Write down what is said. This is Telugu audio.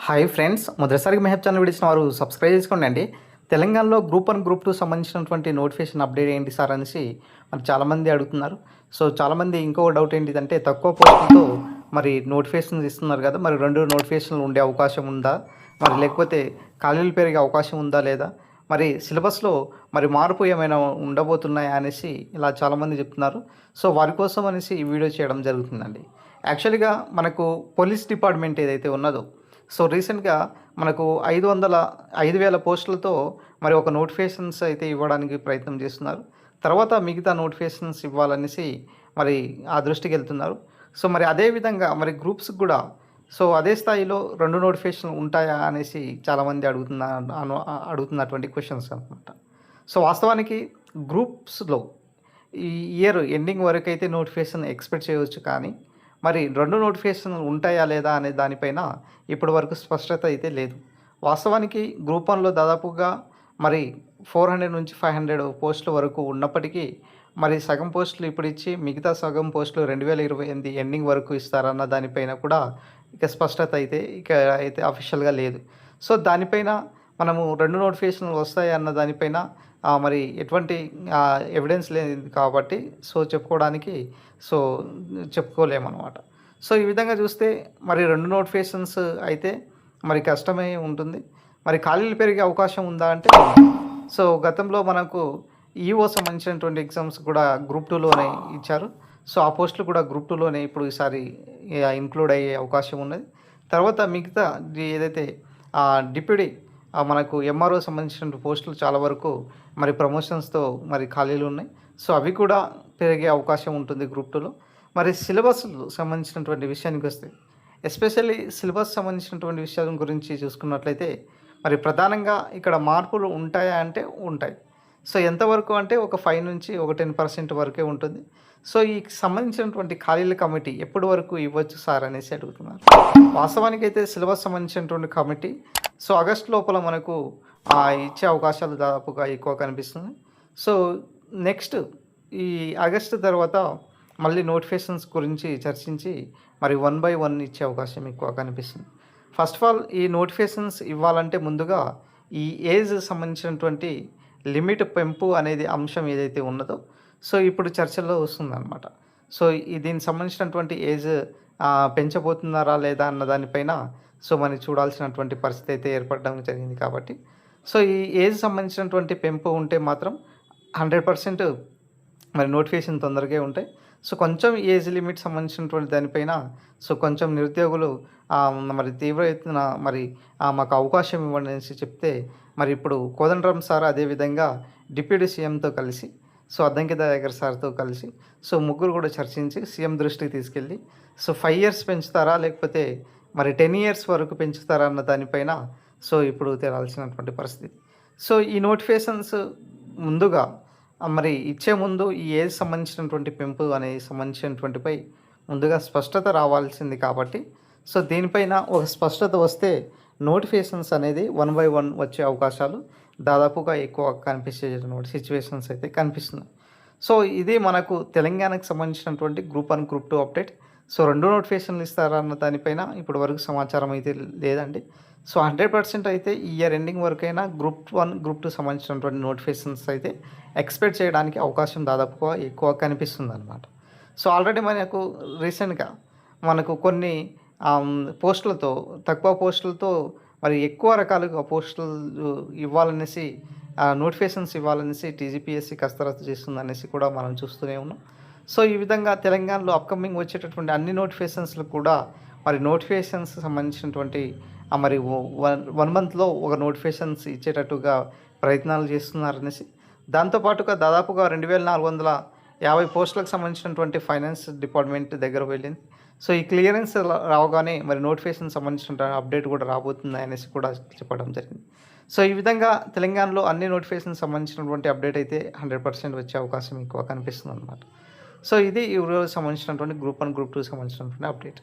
హాయ్ ఫ్రెండ్స్, మొదటిసారిగా మెహబ్ ఛానల్ వీడియోస్ వారు సబ్స్క్రైబ్ చేసుకోండి. తెలంగాణలో గ్రూప్ 1 గ్రూప్ 2 సంబంధించినటువంటి నోటిఫికేషన్ అప్డేట్ ఏంటి సార్ అనేసి మరి చాలామంది అడుగుతున్నారు. సో చాలామంది ఇంకో డౌట్ ఏంటిదంటే తక్కువ పోస్టులతో మరి నోటిఫికేషన్స్ ఇస్తున్నారు కదా, మరి 2 నోటిఫికేషన్లు ఉండే అవకాశం ఉందా, మరి లేకపోతే ఖాళీలు పెరిగే అవకాశం ఉందా లేదా, మరి సిలబస్లో మరి మార్పు ఏమైనా ఉండబోతున్నాయా అనేసి ఇలా చాలామంది చెప్తున్నారు. సో వారి కోసం అనేసి ఈ వీడియో చేయడం జరుగుతుందండి. యాక్చువల్గా మనకు పోలీస్ డిపార్ట్మెంట్ ఏదైతే ఉన్నదో, సో రీసెంట్గా మనకు 5,000 పోస్టులతో మరి ఒక నోటిఫికేషన్స్ అయితే ఇవ్వడానికి ప్రయత్నం చేస్తున్నారు. తర్వాత మిగతా నోటిఫికేషన్స్ ఇవ్వాలనేసి మరి ఆ దృష్టికి వెళ్తున్నారు. సో మరి అదేవిధంగా మరి గ్రూప్స్కి కూడా సో అదే స్థాయిలో 2 నోటిఫికేషన్లు ఉంటాయా అనేసి చాలామంది అడుగుతున్నటువంటి క్వశ్చన్స్ అనమాట. సో వాస్తవానికి గ్రూప్స్లో ఈ ఇయర్ ఎండింగ్ వరకు అయితే నోటిఫికేషన్ ఎక్స్పెక్ట్ చేయవచ్చు, కానీ మరి 2 నోటిఫికేషన్లు ఉంటాయా లేదా అనే దానిపైన ఇప్పటి వరకు స్పష్టత అయితే లేదు. వాస్తవానికి గ్రూప్ 1లో దాదాపుగా మరి 400 నుంచి 500 పోస్టుల వరకు ఉన్నప్పటికీ మరి సగం పోస్టులు ఇప్పుడు ఇచ్చి మిగతా సగం పోస్టులు 2028 ఎండింగ్ వరకు ఇస్తారన్న దానిపైన కూడా ఇక స్పష్టత అయితే అఫీషియల్గా లేదు. సో దానిపైన మనము 2 నోటిఫికేషన్లు వస్తాయి అన్న దానిపైన మరి ఎటువంటి ఎవిడెన్స్ లేదు కాబట్టి సో చెప్పుకోలేమన్నమాట. సో ఈ విధంగా చూస్తే మరి 2 నోటిఫికేషన్స్ అయితే మరి కష్టమే ఉంటుంది. మరి ఖాళీలు పెరిగే అవకాశం ఉందా అంటే, సో గతంలో మనకు ఈఓ సంబంధించినటువంటి ఎగ్జామ్స్ కూడా గ్రూప్ 2లోనే ఇచ్చారు. సో ఆ పోస్టులు కూడా గ్రూప్ 2లోనే ఇప్పుడు ఈసారి ఇంక్లూడ్ అయ్యే అవకాశం ఉన్నది. తర్వాత మిగతా ఏదైతే డిప్యూటీ మనకు ఎంఆర్ఓ సంబంధించిన పోస్టులు చాలా వరకు మరి ప్రమోషన్స్తో మరి ఖాళీలు ఉన్నాయి. సో అవి కూడా పెరిగే అవకాశం ఉంటుంది గ్రూప్ 2లో. మరి సిలబస్ సంబంధించినటువంటి విషయానికి వస్తే, ఎస్పెషల్లీ సిలబస్ సంబంధించినటువంటి విషయం గురించి చూసుకున్నట్లయితే మరి ప్రధానంగా ఇక్కడ మార్పులు ఉంటాయా అంటే ఉంటాయి. సో ఎంతవరకు అంటే ఒక 5 నుంచి ఒక 10% వరకే ఉంటుంది. సో ఈ సంబంధించినటువంటి ఖాళీల కమిటీ ఎప్పటి వరకు ఇవ్వచ్చు సార్ అనేసి అడుగుతున్నారు. వాస్తవానికి అయితే సిలబస్ సంబంధించినటువంటి కమిటీ సో ఆగస్టు లోపల మనకు ఇచ్చే అవకాశాలు దాదాపుగా ఎక్కువ కనిపిస్తుంది. సో నెక్స్ట్ ఈ ఆగస్టు తర్వాత మళ్ళీ నోటిఫికేషన్స్ గురించి చర్చించి మరి 1 by 1 ఇచ్చే అవకాశం ఎక్కువ కనిపిస్తుంది. ఫస్ట్ ఆఫ్ ఆల్ ఈ నోటిఫికేషన్స్ ఇవ్వాలంటే ముందుగా ఈ ఏజ్ సంబంధించినటువంటి లిమిట్ పెంపు అనేది అంశం ఏదైతే ఉన్నదో సో ఇప్పుడు చర్చల్లో వస్తుందన్నమాట. సో దీనికి సంబంధించినటువంటి ఏజ్ పెంచబోతున్నారా లేదా అన్న దానిపైన సో మనం చూడాల్సినటువంటి పరిస్థితి అయితే ఏర్పడడం జరిగింది. కాబట్టి సో ఈ ఏజ్ సంబంధించినటువంటి పెంపు ఉంటే మాత్రం 100% మరి నోటిఫికేషన్ తొందరగా ఉంటాయి. సో కొంచెం ఏజ్ లిమిట్ సంబంధించినటువంటి దానిపైన సో కొంచెం నిరుద్యోగులు మరి తీవ్ర ఎత్తున మరి మాకు అవకాశం ఇవ్వండి అనేసి చెప్తే, మరి ఇప్పుడు కోదండరామ్ సార్ అదేవిధంగా డిప్యూటీ సీఎంతో కలిసి సో అద్దంకి దయాకర్ సార్తో కలిసి సో ముగ్గురు కూడా చర్చించి సీఎం దృష్టికి తీసుకెళ్ళి సో 5 years పెంచుతారా లేకపోతే మరి 10 years వరకు పెంచుతారా అన్న దానిపైన సో ఇప్పుడు తేలాల్సినటువంటి పరిస్థితి. సో ఈ నోటిఫికేషన్స్ ముందుగా మరి ఇచ్చే ముందు ఈ ఏజ్ సంబంధించినటువంటి పెంపు అనే సంబంధించినటువంటిపై ముందుగా స్పష్టత రావాల్సింది. కాబట్టి సో దీనిపైన ఒక స్పష్టత వస్తే నోటిఫికేషన్స్ అనేది 1 by 1 వచ్చే అవకాశాలు దాదాపుగా ఎక్కువ కనిపించేటువంటి సిచ్యువేషన్స్ అయితే కనిపిస్తున్నాయి. సో ఇది మనకు తెలంగాణకు సంబంధించినటువంటి గ్రూప్ 1 గ్రూప్ 2 అప్డేట్. సో 2 నోటిఫికేషన్లు ఇస్తారా అన్న దానిపైన ఇప్పటి వరకు సమాచారం అయితే లేదండి. సో 100% అయితే ఈ ఇయర్ ఎండింగ్ వరకైనా గ్రూప్ 1 గ్రూప్ 2 సంబంధించినటువంటి నోటిఫికేషన్స్ అయితే ఎక్స్పెక్ట్ చేయడానికి అవకాశం దాదాపుగా ఎక్కువ కనిపిస్తుంది అనమాట. సో ఆల్రెడీ మనకు రీసెంట్గా మనకు కొన్ని పోస్టులతో తక్కువ పోస్టులతో మరి ఎక్కువ రకాలుగా పోస్టులు ఇవ్వాలనేసి నోటిఫికేషన్స్ ఇవ్వాలనేసి టీజీపీఎస్సీ కసరత్తు చేస్తుందనేసి కూడా మనం చూస్తూనే ఉన్నాం. సో ఈ విధంగా తెలంగాణలో అప్కమింగ్ వచ్చేటటువంటి అన్ని నోటిఫికేషన్స్లు కూడా మరి నోటిఫికేషన్స్ సంబంధించినటువంటి మరి 1 monthలో ఒక నోటిఫికేషన్స్ ఇచ్చేటట్టుగా ప్రయత్నాలు చేస్తున్నారనేసి, దాంతోపాటుగా దాదాపుగా 2,450 పోస్టులకు సంబంధించినటువంటి ఫైనాన్స్ డిపార్ట్మెంట్ దగ్గర వెళ్ళింది. సో ఈ క్లియరెన్స్ రావగానే మరి నోటిఫికేషన్ సంబంధించిన అప్డేట్ కూడా రాబోతుంది అనేసి కూడా చెప్పడం జరిగింది. సో ఈ విధంగా తెలంగాణలో అన్ని నోటిఫికేషన్ సంబంధించినటువంటి అప్డేట్ అయితే 100% వచ్చే అవకాశం ఎక్కువ కనిపిస్తుంది అనమాట. సో ఇది ఈ రోజు సంబంధించినటువంటి గ్రూప్ 1 గ్రూప్ 2 సంబంధించినటువంటి అప్డేట్.